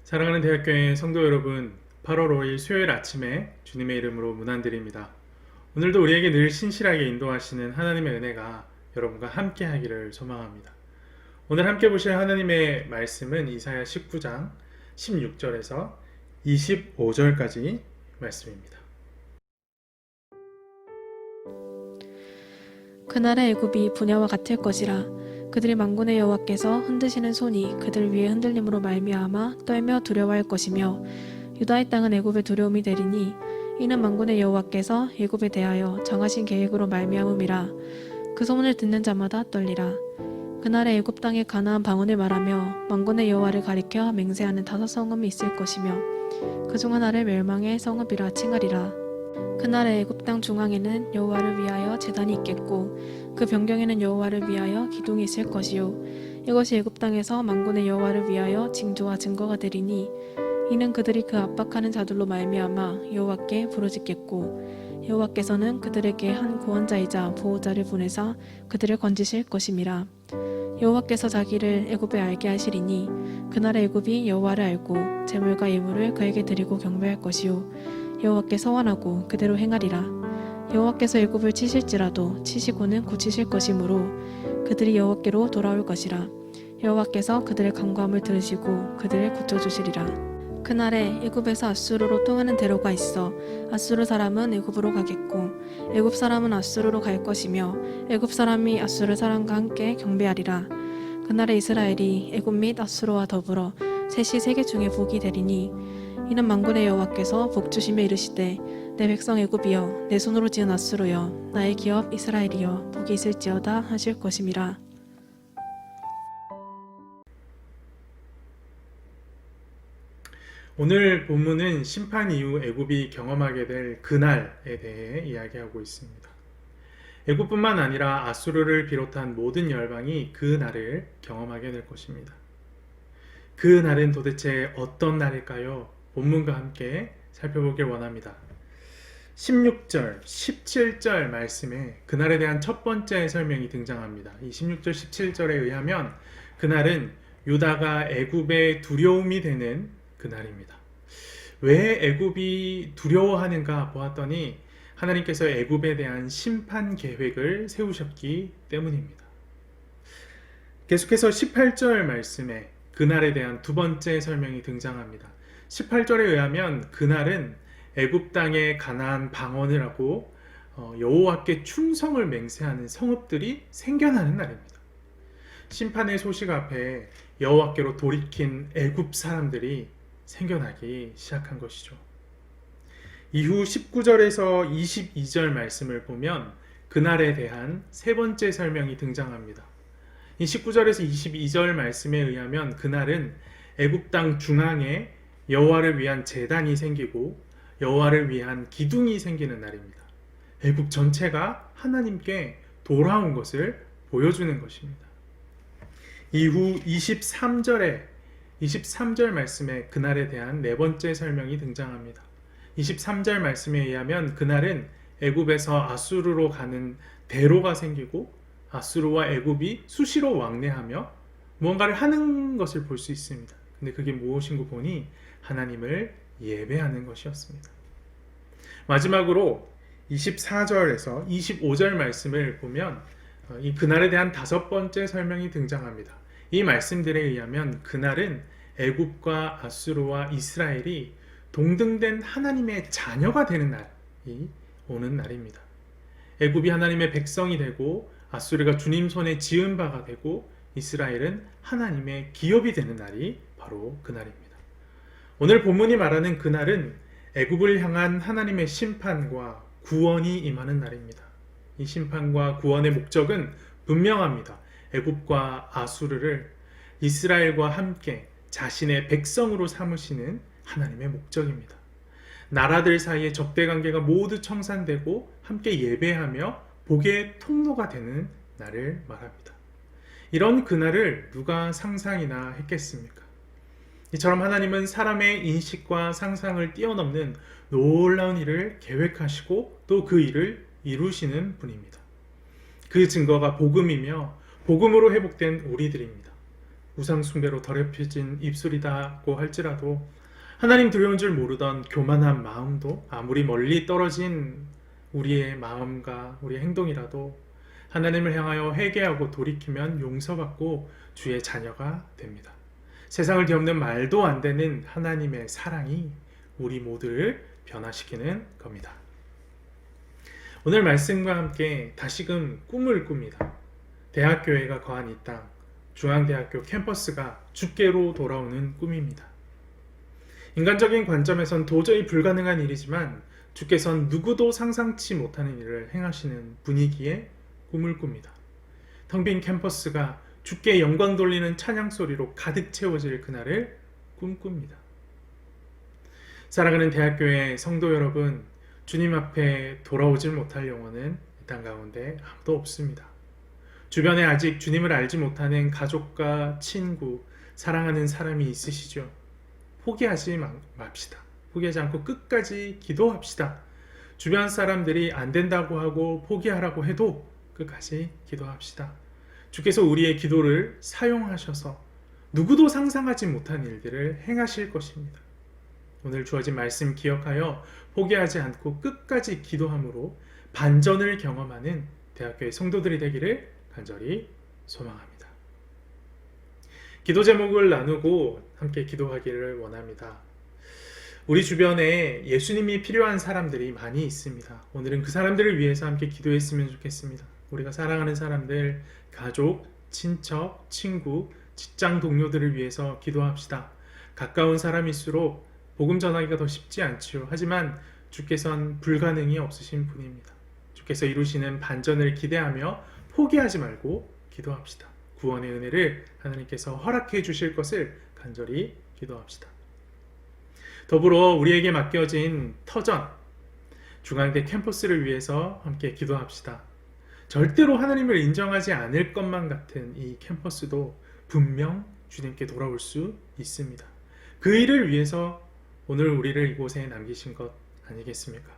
사랑하는 대학교의 성도 여러분, 8월 5일 수요일 아침에 주님의 이름으로 문안드립니다. 오늘도 우리에게 늘 신실하게 인도하시는 하나님의 은혜가 여러분과 함께 하기를 소망합니다. 오늘 함께 보실 하나님의 말씀은 이사야 19장 16절에서 25절까지 말씀입니다. 그날의 애굽이 분야와 같을 것이라. 그들이 만군의 여호와께서 흔드시는 손이 그들 위에 흔들림으로 말미암아 떨며 두려워할 것이며, 유다의 땅은 애굽의 두려움이 되리니 이는 만군의 여호와께서 애굽에 대하여 정하신 계획으로 말미암음이라. 그 소문을 듣는 자마다 떨리라. 그날의 애굽 땅의 가나안 방언을 말하며 만군의 여호와를 가리켜 맹세하는 5 성읍이 있을 것이며, 그중 하나를 멸망의 성읍이라 칭하리라. 그날의 애굽 땅 중앙에는 여호와를 위하여 제단이 있겠고, 그 변경에는 여호와를 위하여 기둥이 있을 것이요, 이것이 애굽 땅에서 만군의 여호와를 위하여 징조와 증거가 되리니, 이는 그들이 그 압박하는 자들로 말미암아 여호와께 부르짖겠고, 여호와께서는 그들에게 한 구원자이자 보호자를 보내사 그들을 건지실 것임이라. 여호와께서 자기를 애굽에 알게 하시리니, 그날의 애굽이 여호와를 알고 제물과 예물을 그에게 드리고 경배할 것이요, 여호와께 서원하고 그대로 행하리라. 여호와께서 애굽을 치실지라도 치시고는 고치실 것이므로 그들이 여호와께로 돌아올 것이라. 여호와께서 그들의 간구함을 들으시고 그들을 고쳐주시리라. 그날에 애굽에서 아수르로 통하는 대로가 있어 아수르 사람은 애굽으로 가겠고, 애굽 사람은 아수르로 갈 것이며, 애굽 사람이 아수르 사람과 함께 경배하리라. 그날에 이스라엘이 애굽 및 아수르와 더불어 셋이 세계 중에 복이 되리니, 이는 만군의 여호와께서 복주시며 이르시되, 내 백성 애굽이여, 내 손으로 지은 아수르여, 나의 기업 이스라엘이여, 복이 있을지어다 하실 것임이라. 오늘 본문은 심판 이후 애굽이 경험하게 될 그날에 대해 이야기하고 있습니다. 애굽뿐만 아니라 아수르를 비롯한 모든 열방이 그 날을 경험하게 될 것입니다. 그 날은 도대체 어떤 날일까요? 본문과 함께 살펴보길 원합니다. 16절, 17절 말씀에 그날에 대한 첫 번째 설명이 등장합니다. 이 16절, 17절에 의하면 그날은 유다가 애굽의 두려움이 되는 그날입니다. 왜 애굽이 두려워하는가 보았더니 하나님께서 애굽에 대한 심판 계획을 세우셨기 때문입니다. 계속해서 18절 말씀에 그날에 대한 두 번째 설명이 등장합니다. 18절에 의하면 그날은 애굽 땅의 가나안 방언을 하고 여호와께 충성을 맹세하는 성읍들이 생겨나는 날입니다. 심판의 소식 앞에 여호와께로 돌이킨 애굽 사람들이 생겨나기 시작한 것이죠. 이후 19절에서 22절 말씀을 보면 그날에 대한 세 번째 설명이 등장합니다. 이 19절에서 22절 말씀에 의하면 그날은 애굽 땅 중앙에 여호와를 위한 제단이 생기고 여호와를 위한 기둥이 생기는 날입니다. 애굽 전체가 하나님께 돌아온 것을 보여주는 것입니다. 이후 23절 말씀에 그날에 대한 네 번째 설명이 등장합니다. 23절 말씀에 의하면 그날은 애굽에서 아수르로 가는 대로가 생기고 아수르와 애굽이 수시로 왕래하며 무언가를 하는 것을 볼 수 있습니다. 근데 그게 무엇인고 보니 하나님을 예배하는 것이었습니다. 마지막으로 24절에서 25절 말씀을 보면 이 그날에 대한 다섯 번째 설명이 등장합니다. 이 말씀들에 의하면 그날은 애굽과 아수르와 이스라엘이 동등된 하나님의 자녀가 되는 날이 오는 날입니다. 애굽이 하나님의 백성이 되고 아수르가 주님 손에 지은 바가 되고 이스라엘은 하나님의 기업이 되는 날이 바로 그날입니다. 오늘 본문이 말하는 그날은 애굽을 향한 하나님의 심판과 구원이 임하는 날입니다. 이 심판과 구원의 목적은 분명합니다. 애굽과 아수르를 이스라엘과 함께 자신의 백성으로 삼으시는 하나님의 목적입니다. 나라들 사이의 적대관계가 모두 청산되고 함께 예배하며 복의 통로가 되는 날을 말합니다. 이런 그날을 누가 상상이나 했겠습니까? 이처럼 하나님은 사람의 인식과 상상을 뛰어넘는 놀라운 일을 계획하시고 또 그 일을 이루시는 분입니다. 그 증거가 복음이며 복음으로 회복된 우리들입니다. 우상숭배로 더럽혀진 입술이다고 할지라도 하나님 두려운 줄 모르던 교만한 마음도 아무리 멀리 떨어진 우리의 마음과 우리의 행동이라도 하나님을 향하여 회개하고 돌이키면 용서받고 주의 자녀가 됩니다. 세상을 뒤엎는 말도 안 되는 하나님의 사랑이 우리 모두를 변화시키는 겁니다. 오늘 말씀과 함께 다시금 꿈을 꿉니다. 대학교회가 거한 이 땅, 중앙대학교 캠퍼스가 주께로 돌아오는 꿈입니다. 인간적인 관점에선 도저히 불가능한 일이지만 주께서는 누구도 상상치 못하는 일을 행하시는 분위기에 꿈을 꿉니다. 텅 빈 캠퍼스가 주께 영광 돌리는 찬양 소리로 가득 채워질 그날을 꿈꿉니다. 사랑하는 대학교의 성도 여러분, 주님 앞에 돌아오질 못할 영혼은 이 땅 가운데 아무도 없습니다. 주변에 아직 주님을 알지 못하는 가족과 친구, 사랑하는 사람이 있으시죠? 포기하지 맙시다. 포기하지 않고 끝까지 기도합시다. 주변 사람들이 안 된다고 하고 포기하라고 해도 끝까지 기도합시다. 주께서 우리의 기도를 사용하셔서 누구도 상상하지 못한 일들을 행하실 것입니다. 오늘 주어진 말씀 기억하여 포기하지 않고 끝까지 기도함으로 반전을 경험하는 대학교의 성도들이 되기를 간절히 소망합니다. 기도 제목을 나누고 함께 기도하기를 원합니다. 우리 주변에 예수님이 필요한 사람들이 많이 있습니다. 오늘은 그 사람들을 위해서 함께 기도했으면 좋겠습니다. 우리가 사랑하는 사람들, 가족, 친척, 친구, 직장 동료들을 위해서 기도합시다. 가까운 사람일수록 복음 전하기가 더 쉽지 않지요. 하지만 주께서는 불가능이 없으신 분입니다. 주께서 이루시는 반전을 기대하며 포기하지 말고 기도합시다. 구원의 은혜를 하나님께서 허락해 주실 것을 간절히 기도합시다. 더불어 우리에게 맡겨진 터전, 중앙대 캠퍼스를 위해서 함께 기도합시다. 절대로 하나님을 인정하지 않을 것만 같은 이 캠퍼스도 분명 주님께 돌아올 수 있습니다. 그 일을 위해서 오늘 우리를 이곳에 남기신 것 아니겠습니까?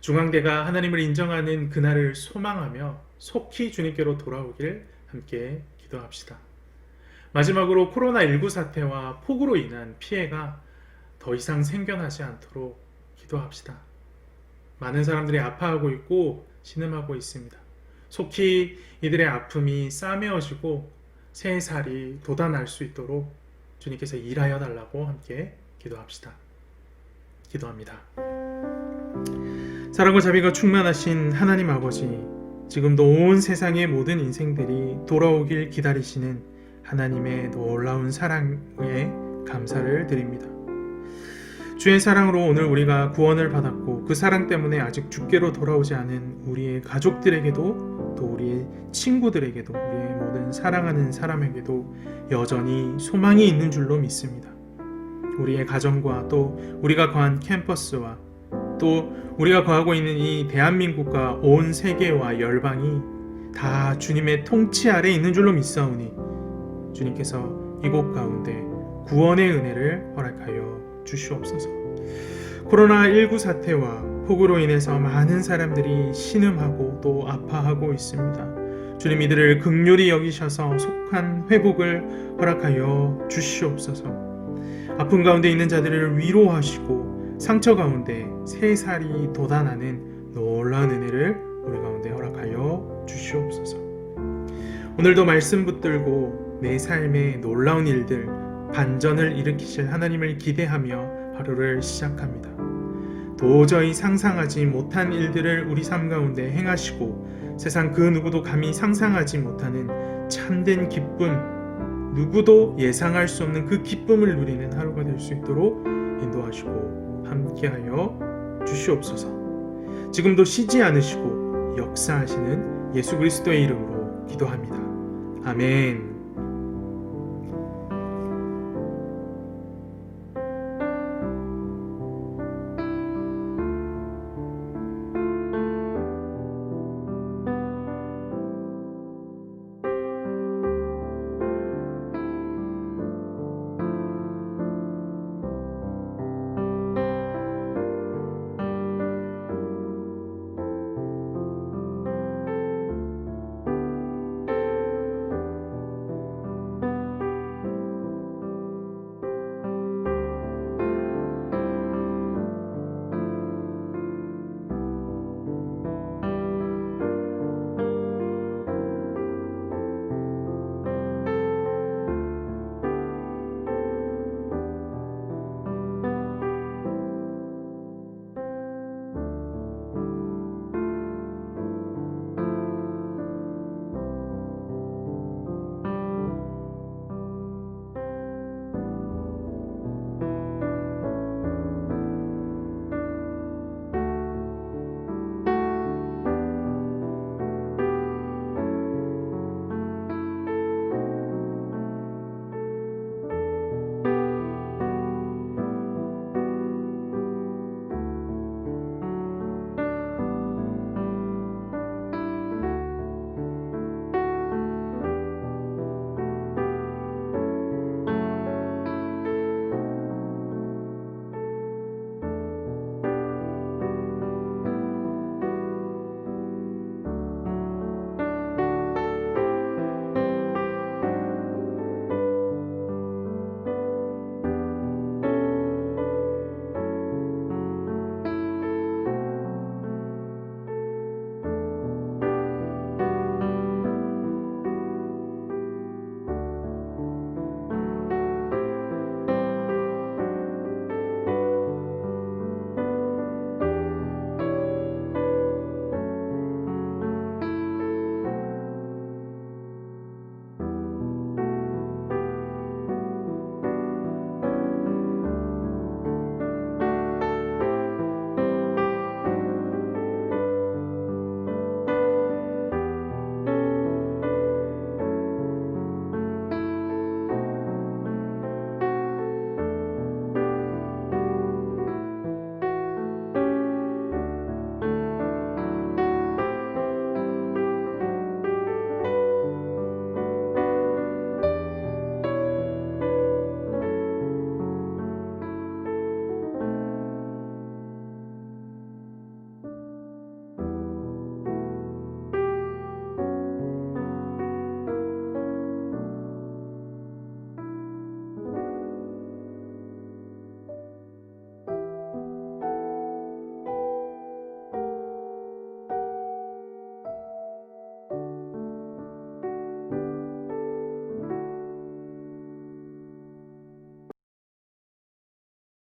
중앙대가 하나님을 인정하는 그날을 소망하며 속히 주님께로 돌아오길 함께 기도합시다. 마지막으로 코로나19 사태와 폭우로 인한 피해가 더 이상 생겨나지 않도록 기도합시다. 많은 사람들이 아파하고 있고 신음하고 있습니다. 속히 이들의 아픔이 싸매어지고 새 살이 돋아날 수 있도록 주님께서 일하여 달라고 함께 기도합시다. 기도합니다. 사랑과 자비가 충만하신 하나님 아버지, 지금도 온 세상의 모든 인생들이 돌아오길 기다리시는 하나님의 놀라운 사랑에 감사를 드립니다. 주의 사랑으로 오늘 우리가 구원을 받았고 그 사랑 때문에 아직 주께로 돌아오지 않은 우리의 가족들에게도 또 우리의 친구들에게도 우리의 모든 사랑하는 사람에게도 여전히 소망이 있는 줄로 믿습니다. 우리의 가정과 또 우리가 거한 캠퍼스와 또 우리가 거하고 있는 이 대한민국과 온 세계와 열방이 다 주님의 통치 아래 있는 줄로 믿사오니 주님께서 이곳 가운데 구원의 은혜를 허락하여 주시옵소서. 코로나19 사태와 폭우로 인해서 많은 사람들이 신음하고 또 아파하고 있습니다. 주님 이들을 긍휼히 여기셔서 속한 회복을 허락하여 주시옵소서. 아픔 가운데 있는 자들을 위로하시고 상처 가운데 새 살이 돋아나는 놀라운 은혜를 우리 가운데 허락하여 주시옵소서. 오늘도 말씀 붙들고 내 삶의 놀라운 일들, 반전을 일으키실 하나님을 기대하며 하루를 시작합니다. 도저히 상상하지 못한 일들을 우리 삶 가운데 행하시고 세상 그 누구도 감히 상상하지 못하는 참된 기쁨, 누구도 예상할 수 없는 그 기쁨을 누리는 하루가 될 수 있도록 인도하시고 함께하여 주시옵소서. 지금도 쉬지 않으시고 역사하시는 예수 그리스도의 이름으로 기도합니다. 아멘.